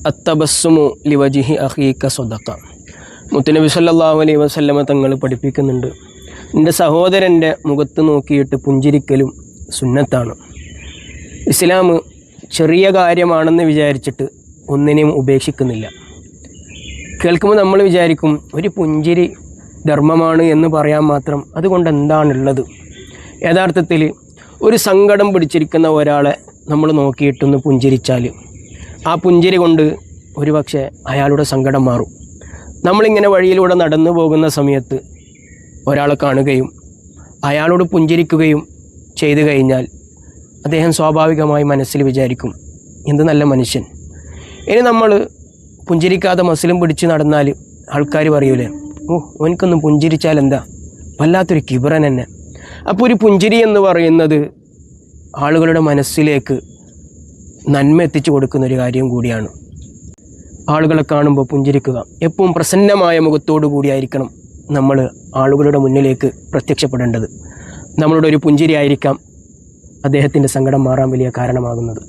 അത്തബസ്സുമു ലിവജിഹി അഖീക സ്വദഖ. മുത്തുനബി സല്ലല്ലാഹു അലൈഹി വസല്ലമ തങ്ങൾ പഠിപ്പിക്കുന്നുണ്ട്, നിൻ്റെ സഹോദരൻ്റെ മുഖത്ത് നോക്കിയിട്ട് പുഞ്ചിരിക്കലും സുന്നത്താണ്. ഇസ്ലാം ചെറിയ കാര്യമാണെന്ന് വിചാരിച്ചിട്ട് ഒന്നിനെയും ഉപേക്ഷിക്കുന്നില്ല. കേൾക്കുമ്പോൾ നമ്മൾ വിചാരിക്കും ഒരു പുഞ്ചിരി ധർമ്മമാണ് എന്ന് പറയാൻ മാത്രം അതുകൊണ്ട് എന്താണുള്ളത്. യഥാർത്ഥത്തിൽ ഒരു സങ്കടം പിടിച്ചിരിക്കുന്ന ഒരാളെ നമ്മൾ നോക്കിയിട്ടൊന്ന് പുഞ്ചിരിച്ചാൽ ആ പുഞ്ചിരി കൊണ്ട് ഒരുപക്ഷെ അയാളുടെ സങ്കടം മാറും. നമ്മളിങ്ങനെ വഴിയിലൂടെ നടന്നു പോകുന്ന സമയത്ത് ഒരാളെ കാണുകയും അയാളോട് പുഞ്ചിരിക്കുകയും ചെയ്തു കഴിഞ്ഞാൽ അദ്ദേഹം സ്വാഭാവികമായി മനസ്സിൽ വിചാരിക്കും, എന്ത് നല്ല മനുഷ്യൻ. ഇനി നമ്മൾ പുഞ്ചിരിക്കാതെ മസിലും പിടിച്ച് നടന്നാൽ ആൾക്കാർ പറയൂലേ, ഓ ഓനിക്കൊന്നും പുഞ്ചിരിച്ചാൽ എന്താ, വല്ലാത്തൊരു കിബറൻ തന്നെ. അപ്പോൾ ഒരു പുഞ്ചിരി എന്ന് പറയുന്നത് ആളുകളുടെ മനസ്സിലേക്ക് നന്മ എത്തിച്ചു കൊടുക്കുന്നൊരു കാര്യം കൂടിയാണ്. ആളുകളെ കാണുമ്പോൾ പുഞ്ചിരിക്കുക, എപ്പോഴും പ്രസന്നമായ മുഖത്തോടു കൂടിയായിരിക്കണം നമ്മൾ ആളുകളുടെ മുന്നിലേക്ക് പ്രത്യക്ഷപ്പെടേണ്ടത്. നമ്മളുടെ ഒരു പുഞ്ചിരി ആയിരിക്കാം അദ്ദേഹത്തിൻ്റെ സങ്കടം മാറാൻ വലിയ കാരണമാകുന്നത്.